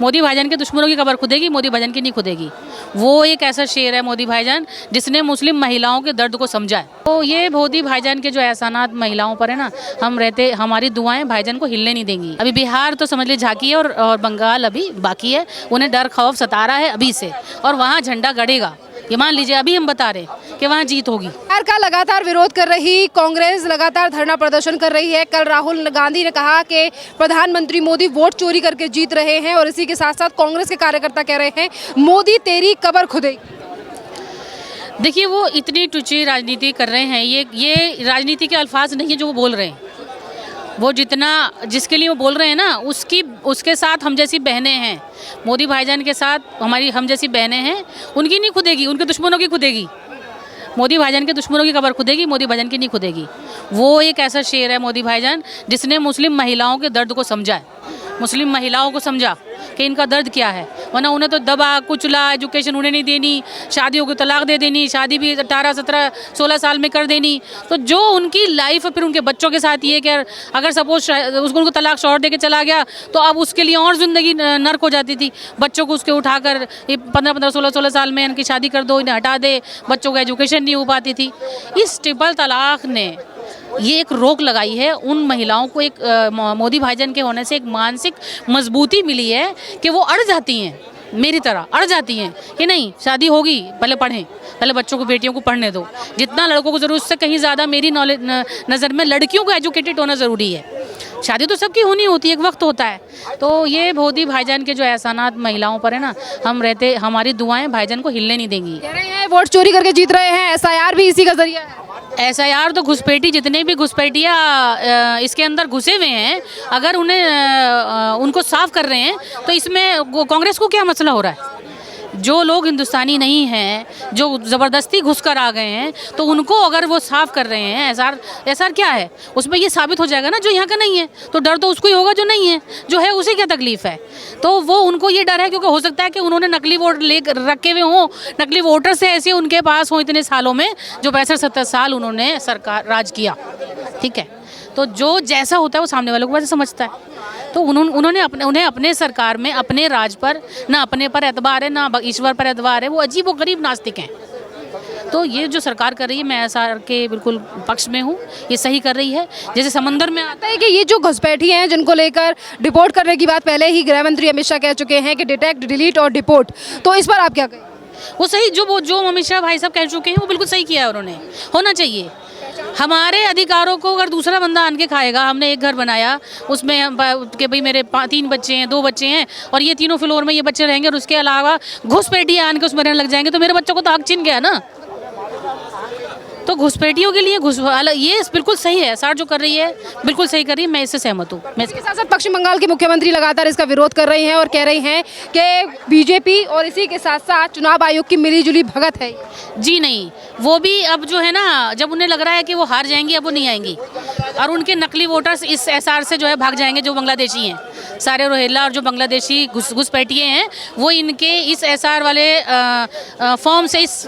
मोदी भाईजान के दुश्मनों की कब्र खुदेगी, मोदी भाईजान की नहीं खुदेगी। वो एक ऐसा शेर है मोदी भाईजान जिसने मुस्लिम महिलाओं के दर्द को समझा है। तो ये मोदी भाईजान के जो एहसानात महिलाओं पर है ना, हमारी दुआएं भाईजान को हिलने नहीं देंगी। अभी बिहार तो समझ ली झांकी है और बंगाल अभी बाकी है। उन्हें डर खौफ सता रहा है अभी से, और वहाँ झंडा गड़ेगा। ये मान लीजिए अभी हम बता रहे हैं कि वहाँ जीत होगी। सरकार का लगातार विरोध कर रही कांग्रेस लगातार धरना प्रदर्शन कर रही है। कल राहुल गांधी ने कहा कि प्रधानमंत्री मोदी वोट चोरी करके जीत रहे हैं, और इसी के साथ साथ कांग्रेस के कार्यकर्ता कह रहे हैं मोदी तेरी कब्र खुदेगी। देखिए, वो इतनी टुची राजनीति कर रहे हैं। ये राजनीति के अल्फाज नहीं है जो वो बोल रहे हैं। वो जिसके लिए वो बोल रहे हैं ना, उसके साथ हम जैसी बहनें हैं। मोदी भाईजान के साथ हमारी हम जैसी बहनें हैं, उनकी नहीं खुदेगी, उनके दुश्मनों की खुदेगी। मोदी भाईजान के दुश्मनों की कब्र खुदेगी, मोदी भाईजान की नहीं खुदेगी। वो एक ऐसा शेर है मोदी भाईजान जिसने मुस्लिम महिलाओं के दर्द को समझा है। मुस्लिम महिलाओं को समझा कि इनका दर्द क्या है, वरना उन्हें तो दबा कुचला, एजुकेशन उन्हें नहीं देनी, शादियों को तलाक दे देनी, शादी भी 18, 17, 16 साल में कर देनी। तो जो उनकी लाइफ फिर उनके बच्चों के साथ ये कि अगर सपोज उनको तलाक शौहर दे के चला गया तो अब उसके लिए और ज़िंदगी नर्क हो जाती थी। बच्चों को उसके उठाकर 15, 16 साल में इनकी शादी कर दो, इन्हें हटा दे, बच्चों को एजुकेशन नहीं हो पाती थी। इस ट्रिपल तलाक ने ये एक रोक लगाई है उन महिलाओं को। एक मोदी भाईजान के होने से एक मानसिक मजबूती मिली है कि वो अड़ जाती हैं, मेरी तरह अड़ जाती हैं कि नहीं शादी होगी, पहले पढ़ें, पहले बच्चों को बेटियों को पढ़ने दो। जितना लड़कों को ज़रूरत से कहीं ज़्यादा मेरी नज़र में लड़कियों को एजुकेटेड होना ज़रूरी है। शादी तो सबकी होनी होती है, एक वक्त होता है। तो ये मोदी भाईजान के जो एहसानात महिलाओं पर है ना, हमारी दुआएं भाईजान को हिलने नहीं देंगी। कह रहे हैं वोट चोरी करके जीत रहे हैं, SIR भी इसी का जरिया है। SIR तो घुसपैठी, जितने भी घुसपैठिया इसके अंदर घुसे हुए हैं, अगर उनको साफ कर रहे हैं तो इसमें कांग्रेस को क्या मसला हो रहा है? जो लोग हिंदुस्तानी नहीं हैं, जो ज़बरदस्ती घुसकर आ गए हैं, तो उनको अगर वो साफ कर रहे हैं, SR क्या है? उसमें ये साबित हो जाएगा ना जो यहाँ का नहीं है, तो डर तो उसको ही होगा जो नहीं है, जो है उसे क्या तकलीफ है। तो वो उनको ये डर है क्योंकि हो सकता है कि उन्होंने नकली वोट ले रखे हुए हों, नकली वोटर से ऐसे उनके पास हों इतने सालों में, जो 65-70 साल उन्होंने सरकार राज किया। ठीक है, तो जो जैसा होता है वो सामने वालों को वैसे समझता है। तो उन्हें अपने सरकार में अपने राज पर ना अपने पर एतबार है ना ईश्वर पर एतबार है। वो अजीब व गरीब नास्तिक हैं। तो ये जो सरकार कर रही है, मैं SR के बिल्कुल पक्ष में हूँ, ये सही कर रही है। जैसे समंदर में आता है कि ये जो घुसपैठी हैं जिनको लेकर डिपोर्ट करने की बात पहले ही गृह मंत्री अमित शाह कह चुके हैं कि डिटेक्ट, डिलीट और डिपोर्ट, तो इस पर आप क्या कहें? वो सही, जो अमित शाह भाई साहब कह चुके हैं वो बिल्कुल सही किया है उन्होंने। होना चाहिए। हमारे अधिकारों को अगर दूसरा बंदा आन के खाएगा, हमने एक घर बनाया उसमें कि भाई मेरे 3 बच्चे हैं, 2 बच्चे हैं और ये तीनों फ्लोर में ये बच्चे रहेंगे और उसके अलावा घुसपैठी आन के उसमें रहने लग जाएंगे, तो मेरे बच्चों को तो हक छीन गया ना। तो घुसपैठियों के लिए ये बिल्कुल सही है। SR जो कर रही है बिल्कुल सही कर रही है, मैं इससे सहमत हूँ। इसके साथ साथ पश्चिम बंगाल की मुख्यमंत्री लगातार इसका विरोध कर रही हैं और कह रही हैं कि बीजेपी और इसी के साथ साथ चुनाव आयोग की मिलीजुली भगत है। जी नहीं, वो भी अब जो है ना, जब उन्हें लग रहा है कि वो हार जाएंगी, अब वो नहीं आएंगी और उनके नकली वोटर्स इस SR से जो है भाग जाएंगे। जो बांग्लादेशी हैं, सारे रोहिल्ला और जो बांग्लादेशी घुसपैठिए हैं, वो इनके इस SR वाले फॉर्म से इस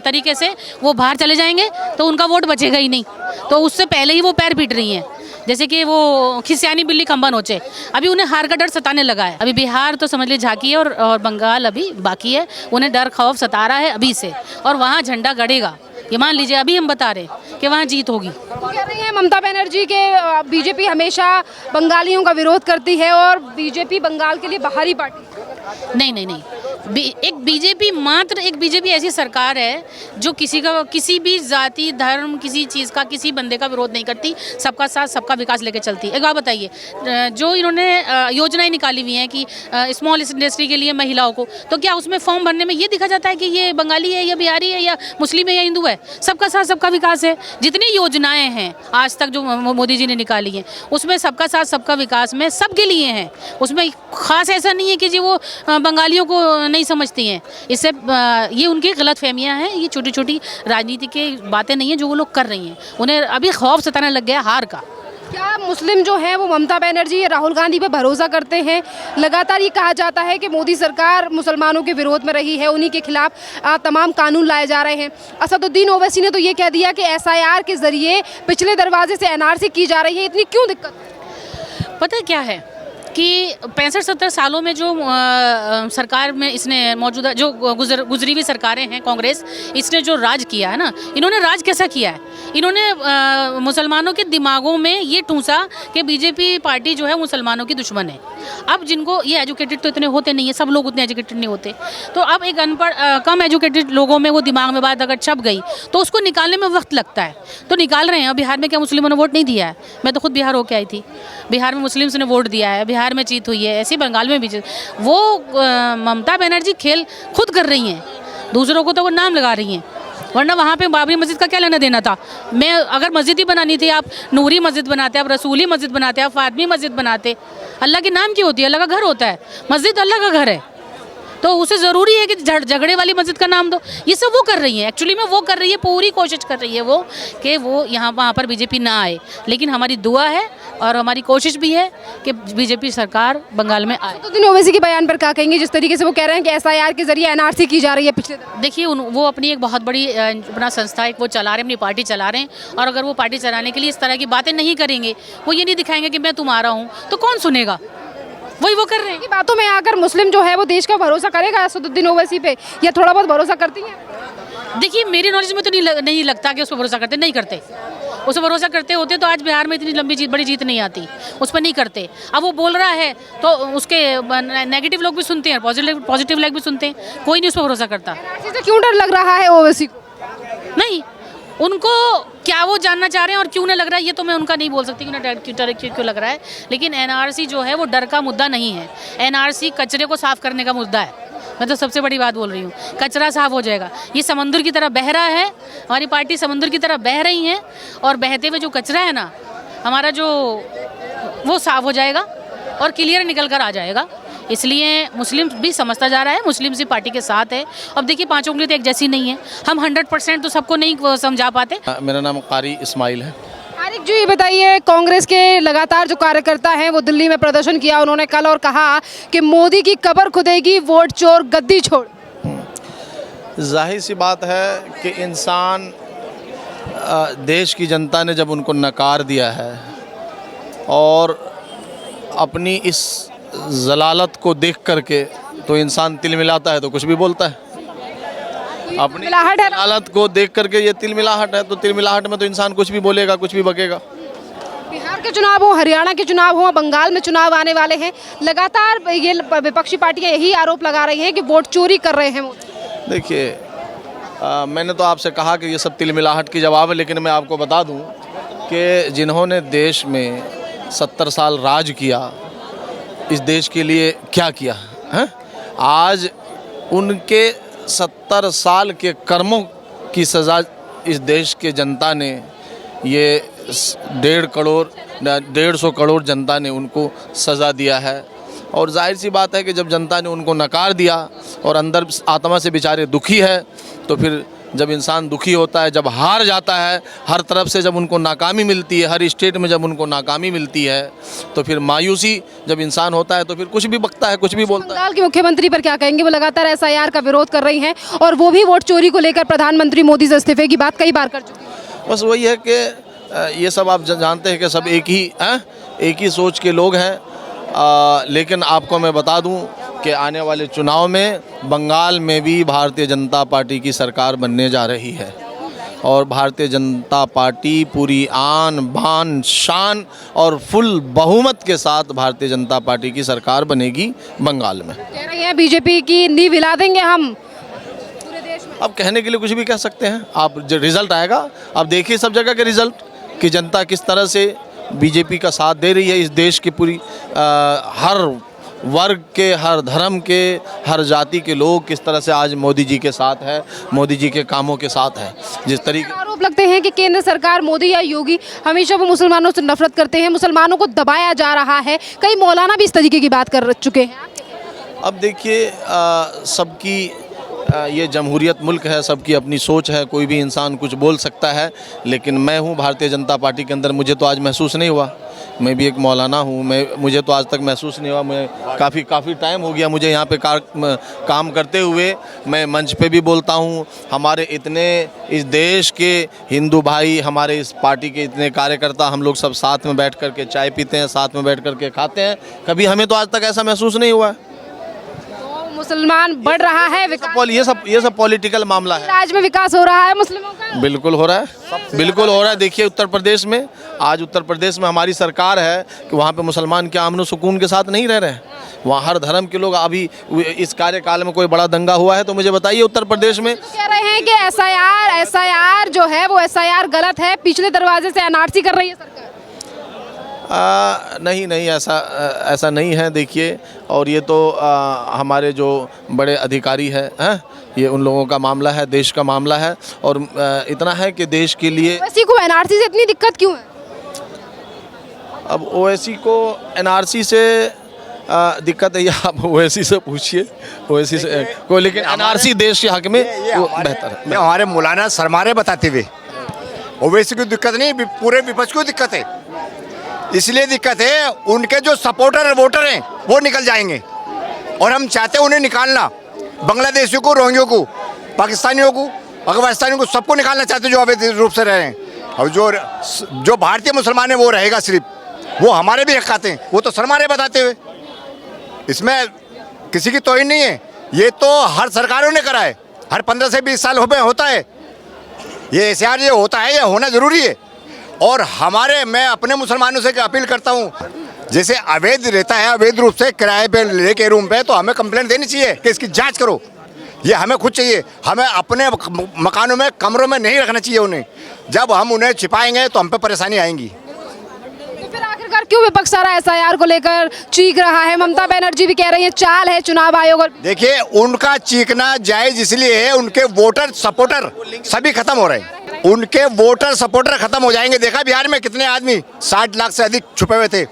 तरीके से वो बाहर चले जाएंगे, तो उनका वोट बचेगा ही नहीं। तो उससे पहले ही वो पैर पीट रही हैं, जैसे कि वो खिसियानी बिल्ली खंबा नोचे। अभी उन्हें हार का डर सताने लगा है। अभी बिहार तो समझ ली झांकी है और बंगाल अभी बाकी है। उन्हें डर खौफ सता रहा है अभी से, और वहाँ झंडा गड़ेगा। ये मान लीजिए अभी हम बता रहे हैं कि वहाँ जीत होगी। कह रही हैं ममता बनर्जी के बीजेपी हमेशा बंगालियों का विरोध करती है और बीजेपी बंगाल के लिए बाहरी पार्टी। नहीं, एक बीजेपी ऐसी सरकार है जो किसी भी जाति, धर्म, किसी चीज़ का, किसी बंदे का विरोध नहीं करती। सबका साथ, सबका विकास लेके चलती है। एक बात बताइए, जो इन्होंने योजनाएं निकाली हुई हैं कि स्मॉल इंडस्ट्री के लिए महिलाओं को, तो क्या उसमें फॉर्म भरने में ये दिखा जाता है कि ये बंगाली है या बिहारी है या मुस्लिम है या हिंदू है? सबका साथ, सबका विकास है। जितनी योजनाएं हैं आज तक जो मोदी जी ने निकाली हैं, उसमें सबका साथ, सबका विकास में सबके लिए हैं। उसमें खास ऐसा नहीं है कि जी वो बंगालियों को नहीं समझती हैं। इससे ये उनकी गलतफहमियां हैं। ये छोटी छोटी राजनीति की बातें नहीं है जो वो लोग कर रही हैं। उन्हें अभी खौफ सताने लग गया हार का। क्या मुस्लिम जो हैं वो ममता बनर्जी या राहुल गांधी पे भरोसा करते हैं? लगातार ये कहा जाता है कि मोदी सरकार मुसलमानों के विरोध में रही है, उन्हीं के खिलाफ तमाम कानून लाए जा रहे हैं। असदुद्दीन ओवैसी ने तो ये कह दिया कि SIR के जरिए पिछले दरवाजे से NRC की जा रही है। इतनी क्यों दिक्कत? पता है क्या है, कि 65-70 सालों में जो सरकार में इसने मौजूदा जो गुजरी हुई सरकारें हैं कांग्रेस, इसने जो राज किया है ना, इन्होंने राज कैसा किया है? इन्होंने मुसलमानों के दिमागों में ये ठूंसा कि बीजेपी पार्टी जो है मुसलमानों की दुश्मन है। अब जिनको ये एजुकेटेड तो इतने होते नहीं है, सब लोग उतने एजुकेटेड नहीं होते, तो अब एक अनपढ़ कम एजुकेटेड लोगों में वो दिमाग में बात अगर छप गई तो उसको निकालने में वक्त लगता है, तो निकाल रहे हैं। अब बिहार में क्या मुस्लिमों ने वोट नहीं दिया है? मैं तो खुद बिहार होके आई थी, बिहार में मुस्लिम्स ने वोट दिया है, बिहार में जीत हुई है, ऐसे बंगाल में भी वो ममता बनर्जी खेल खुद कर रही हैं, दूसरों को तो वो नाम लगा रही हैं, वरना वहाँ पे बाबरी मस्जिद का क्या लेना देना था? मैं अगर मस्जिद ही बनानी थी, आप नूरी मस्जिद बनाते, आप रसूली मस्जिद बनाते, आप फातमी मस्जिद बनाते। अल्लाह के नाम की होती है, अल्लाह का घर होता है, मस्जिद अल्लाह का घर है, तो उसे ज़रूरी है कि झगड़े वाली मस्जिद का नाम दो। ये सब वो कर रही है, एक्चुअली में वो कर रही है, पूरी कोशिश कर रही है वो कि वो यहाँ वहाँ पर बीजेपी ना आए, लेकिन हमारी दुआ है और हमारी कोशिश भी है कि बीजेपी सरकार बंगाल में आए। तो ओवैसी के बयान पर क्या कहेंगे, जिस तरीके से वो कह रहे हैं कि SIR के जरिए NRC की जा रही है पिछले दिन? देखिए वो अपनी एक बहुत बड़ी अपना संस्था एक वो चला रहे हैं, अपनी पार्टी चला रहे हैं, और अगर वो पार्टी चलाने के लिए इस तरह की बातें नहीं करेंगे, वो ये नहीं दिखाएंगे कि मैं तुम्हारा हूँ, तो कौन सुनेगा? वही वो कर रहे हैं। की बातों में आकर मुस्लिम जो है वो देश का भरोसा करेगा असदुद्दीन ओवैसी पे, या थोड़ा बहुत भरोसा करती हैं? देखिए मेरी नॉलेज में तो नहीं लगता कि उस पर भरोसा करते, नहीं करते। उस पर भरोसा करते होते तो आज बिहार में इतनी लंबी बड़ी जीत नहीं आती, उस पर नहीं करते। अब वो बोल रहा है तो उसके नेगेटिव लोग भी सुनते हैं, पॉजिटिव लोग भी सुनते हैं, कोई नहीं उस पर भरोसा करता। NRC से क्यों डर लग रहा है ओवैसी को? नहीं, उनको क्या वो जानना चाह रहे हैं और क्यों नहीं लग रहा है, ये तो मैं उनका नहीं बोल सकती कि क्यों लग रहा है, लेकिन NRC जो है वो डर का मुद्दा नहीं है। NRC कचरे को साफ करने का मुद्दा है। मैं तो सबसे बड़ी बात बोल रही हूँ, कचरा साफ हो जाएगा। ये समुद्र की तरह बह रहा है, हमारी पार्टी समुद्र की तरह बह रही है, और बहते हुए जो कचरा है ना हमारा, जो वो साफ हो जाएगा और क्लियर निकल कर आ जाएगा। इसलिए मुस्लिम भी समझता जा रहा है, मुस्लिम भी पार्टी के साथ है। अब देखिए पांचों उंगली तो एक जैसी नहीं है, हम 100% तो सबको नहीं समझा पाते। मेरा नाम कारी इस्माइल है। आरिफ जी, ये बताइए, कांग्रेस के लगातार जो कार्यकर्ता हैं वो दिल्ली में प्रदर्शन किया उन्होंने कल, और कहा कि मोदी की कब्र खुदेगी, वोट चोर गद्दी छोड़। जाहिर सी बात है कि इंसान, देश की जनता ने जब उनको नकार दिया है और अपनी इस जलालत को देख करके, तो इंसान तिलमिलाता है तो कुछ भी बोलता है। अपनी जलालत को देख करके ये तिलमिलाहट है, तो तिलमिलाहट में तो इंसान कुछ भी बोलेगा, कुछ भी बकेगा। बिहार के चुनाव हो, हरियाणा के चुनाव हो, बंगाल में चुनाव आने वाले हैं, लगातार ये विपक्षी पार्टियां यही आरोप लगा रही हैं कि वोट चोरी कर रहे हैं मोदी। देखिए, मैंने तो आपसे कहा कि ये सब तिलमिलाहट की जवाब है, लेकिन मैं आपको बता दूं कि जिन्होंने देश में 70 साल राज किया, इस देश के लिए क्या किया है, आज उनके 70 साल के कर्मों की सज़ा इस देश के जनता ने, ये 150 करोड़ जनता ने उनको सज़ा दिया है। और जाहिर सी बात है कि जब जनता ने उनको नकार दिया और अंदर आत्मा से बेचारे दुखी है, तो फिर जब इंसान दुखी होता है, जब हार जाता है, हर तरफ से जब उनको नाकामी मिलती है, हर स्टेट में जब उनको नाकामी मिलती है, तो फिर मायूसी जब इंसान होता है तो फिर कुछ भी बकता है, कुछ भी बोलता है। बंगाल के मुख्यमंत्री पर क्या कहेंगे? वो लगातार SIR का विरोध कर रही हैं, और वो भी वोट चोरी को लेकर प्रधानमंत्री मोदी से इस्तीफे की बात कई बार कर चुकी हैं। बस वही है कि ये सब आप जानते हैं कि सब एक ही सोच के लोग हैं। लेकिन आपको मैं बता दूं कि आने वाले चुनाव में बंगाल में भी भारतीय जनता पार्टी की सरकार बनने जा रही है, और भारतीय जनता पार्टी पूरी आन बान शान और फुल बहुमत के साथ भारतीय जनता पार्टी की सरकार बनेगी बंगाल में। कह रही हैं बीजेपी की नींव हिला देंगे हम पूरे देश में। अब कहने के लिए कुछ भी कह सकते हैं, आप जो रिज़ल्ट आएगा आप देखिए सब जगह के रिज़ल्ट, कि जनता किस तरह से बीजेपी का साथ दे रही है। इस देश की पूरी हर वर्ग के, हर धर्म के, हर जाति के लोग किस तरह से आज मोदी जी के साथ है, मोदी जी के कामों के साथ है। जिस तरीके आरोप लगते हैं कि केंद्र सरकार, मोदी या योगी, हमेशा वो मुसलमानों से नफरत करते हैं, मुसलमानों को दबाया जा रहा है। कई मौलाना भी इस तरीके की बात कर चुके हैं। अब देखिए, सबकी ये जमहूरियत मुल्क है, सबकी अपनी सोच है, कोई भी इंसान कुछ बोल सकता है, लेकिन मैं हूँ भारतीय जनता पार्टी के अंदर, मुझे तो आज महसूस नहीं हुआ। मैं भी एक मौलाना हूँ, मुझे तो आज तक महसूस नहीं हुआ। मैं काफ़ी टाइम हो गया मुझे यहाँ पे काम करते हुए। मैं मंच पे भी बोलता हूँ, हमारे इतने इस देश के हिंदू भाई, हमारे इस पार्टी के इतने कार्यकर्ता, हम लोग सब साथ में बैठ कर के चाय पीते हैं, साथ में बैठ कर के खाते हैं। कभी हमें तो आज तक ऐसा महसूस नहीं हुआ है। मुसलमान बढ़ रहा है, ये सब पॉलिटिकल मामला है। राज्य में विकास हो रहा है मुस्लिमों का? बिल्कुल हो रहा है, बिल्कुल हो रहा है। देखिए उत्तर प्रदेश में, आज उत्तर प्रदेश में हमारी सरकार है कि वहाँ पे मुसलमान क्या अमन सुकून के साथ नहीं रह रहे हैं। वहाँ हर धर्म के लोग, अभी इस कार्यकाल में कोई बड़ा दंगा हुआ है तो मुझे बताइए उत्तर प्रदेश में। कह रहे हैं कि एसआईआर जो है वो एसआईआर गलत है, पिछले दरवाजे से एनआरसी कर रही है सरकार। नहीं ऐसा नहीं है। देखिए, और ये तो हमारे जो बड़े अधिकारी हैं, ये उन लोगों का मामला है, देश का मामला है। और इतना है कि देश के लिए ओवैसी को एनआरसी से इतनी दिक्कत क्यों है? अब ओवैसी को एनआरसी से दिक्कत है, या आप ओवैसी से पूछिए, ओवैसी से को, लेकिन एनआरसी देश के हक में वो बेहतर है। ये हमारे मौलाना सरमारे बताते हुए, ओवैसी को दिक्कत नहीं, पूरे विपक्ष को दिक्कत है। इसलिए दिक्कत है, उनके जो सपोर्टर वोटर हैं वो निकल जाएंगे, और हम चाहते हैं उन्हें निकालना। बांग्लादेशियों को, रोहिंग्यों को, पाकिस्तानियों को, अफगानिस्तानियों को, सबको निकालना चाहते हैं जो अवैध रूप से रह रहे हैं। और जो भारतीय मुसलमान है वो रहेगा सिर्फ, वो हमारे भी हक खाते हैं, वो तो सरमारे बताते हुए। इसमें किसी की तौहीन नहीं है, ये तो हर सरकारों ने करा है, हर 15 से 20 साल होता है ये एसआईआर, ये होता है, ये होना ज़रूरी है। और मैं अपने मुसलमानों से अपील करता हूँ, जैसे अवैध रहता है, अवैध रूप से किराए पे लेके रूम पे, तो हमें कंप्लेंट देनी चाहिए कि इसकी जांच करो। ये हमें खुद चाहिए, हमें अपने मकानों में, कमरों में नहीं रखना चाहिए उन्हें। जब हम उन्हें छिपाएंगे तो हम पे परेशानी आएंगी। तो फिर आखिरकार क्यों विपक्ष सारा एसआईआर को लेकर चीख रहा है? ममता बनर्जी भी कह रही है चाल है चुनाव आयोग। और देखिए, उनका चीखना जायज इसलिए है, उनके वोटर सपोर्टर सभी खत्म हो रहे हैं, उनके वोटर सपोर्टर खत्म हो जाएंगे। देखा बिहार में कितने आदमी 60 लाख से अधिक छुपे हुए थे।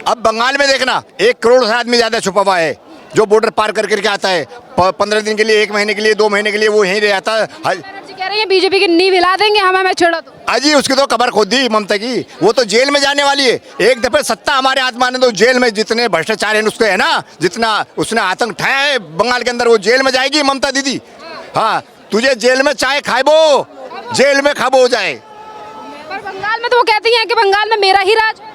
अब बंगाल में देखना 1 करोड़ से आदमी ज़्यादा छुपा हुआ है, जो बॉर्डर पार करके आता है 15 दिन के लिए, 1 महीने के लिए, 2 महीने के लिए वो यहीं रह जाता है। कह रही है बीजेपी की नींव हिला देंगे हमें छेड़ा तो। अजी उसकी तो कबर खोद दी ममता की, वो तो जेल में जाने वाली है। एक दफे सत्ता हमारे हाथ में आने दो, जेल में जितने भ्रष्टाचार है उसके है ना, जितना उसने आतंक ठाया है बंगाल के अंदर, वो जेल में जाएगी ममता दीदी। हाँ, तुझे जेल में चाय खाएबो, जेल में खाबो हो जाए। पर बंगाल में तो वो कहती हैं कि बंगाल में मेरा ही राज है।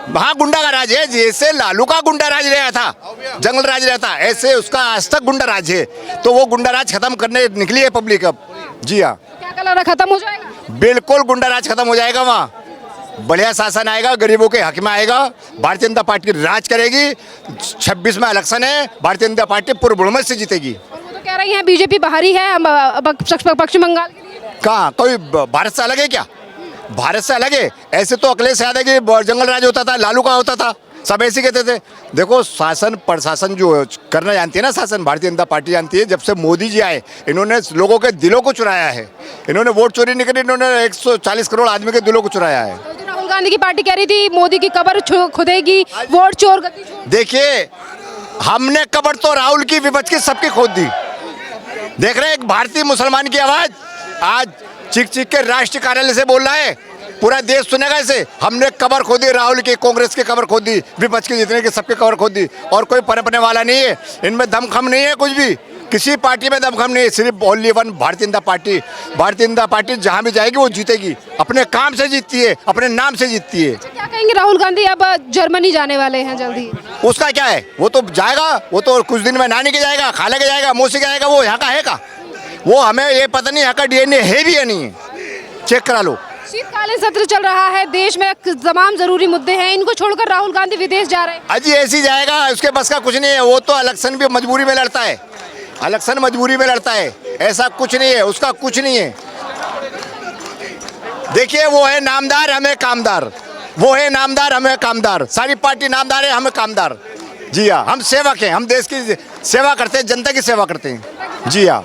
वहाँ गुंडा का राज है, जैसे लालू का गुंडा राज रहा था, जंगल राज रहता, ऐसे उसका आज तक गुंडा राज है। तो वो गुंडा राज खत्म करने निकली है पब्लिक अब। जी हाँ, क्या कलर खत्म हो जाएगा? बिल्कुल गुंडा राज खत्म हो जाएगा। वहाँ बढ़िया शासन आएगा, गरीबों के हक में आएगा, भारतीय जनता पार्टी राज करेगी। 26 में इलेक्शन है, भारतीय जनता पार्टी पूर्ण बहुमत से जीतेगी। वो तो कह रही है बीजेपी बाहरी है पश्चिम बंगाल के लिए। कहाँ, कोई भारत से अलग है क्या? भारत से अलग है? ऐसे तो अखिलेश यादव की जंगल राज होता था, लालू का होता था, सब ऐसे कहते थे। देखो, शासन प्रशासन जो करना जानती है ना, शासन भारतीय जनता पार्टी जानती है। जब से मोदी जी आए, इन्होंने लोगों के दिलों को चुराया है। इन्होंने वोट चोरी नहीं करी, इन्होंने 140 करोड़ आदमी के दिलों को चुराया है। तो राहुल गांधी की पार्टी कह रही थी मोदी की कब्र खुदेगी, वोट चोर गति चोर। देखिए, हमने कब्र तो राहुल की, विपक्ष की, सबकी खोद दी। देख रहे हैं एक भारतीय मुसलमान की आवाज आज चीख चीख के राष्ट्रीय कार्यालय से बोल रहा है, पूरा देश सुनेगा इसे। हमने कब्र खोदी राहुल की, कांग्रेस की कब्र खोदी, विपक्ष के जितने के सबके कब्र खोदी, और कोई पनपने वाला नहीं है। इनमें दमखम नहीं है, कुछ भी किसी पार्टी में दमखम नहीं है, सिर्फ only one Bharatiya Janata party. Bharatiya Janata party जहाँ भी जाएगी वो जीतेगी, अपने काम से जीतती है, अपने नाम से जीतती है। क्या कहेंगे राहुल गांधी अब जर्मनी जाने वाले हैं जल्दी? उसका क्या है, वो तो जाएगा, वो तो कुछ दिन में नानी के जाएगा, खाला के जाएगा, मौसी के जाएगा, वो यहाँ का है का? वो हमें ये पता नहीं यहाँ का डीएनए है भी या नहीं है, चेक करा लो। शीतकालीन सत्र चल रहा है, देश में तमाम जरूरी मुद्दे हैं, इनको छोड़कर राहुल गांधी विदेश जा रहे हैं। अजी ऐसी जाएगा, उसके बस का कुछ नहीं है। वो तो इलेक्शन भी मजबूरी में लड़ता है, इलेक्शन मजबूरी में लड़ता है, ऐसा कुछ नहीं है, उसका कुछ नहीं है। देखिए, वो है नामदार, हमें कामदार, वो है नामदार, हमें कामदार। सारी पार्टी नामदार है, हमें कामदार। जी हाँ, हम सेवक हैं, हम देश की सेवा करते हैं, जनता की सेवा करते हैं। जी हाँ।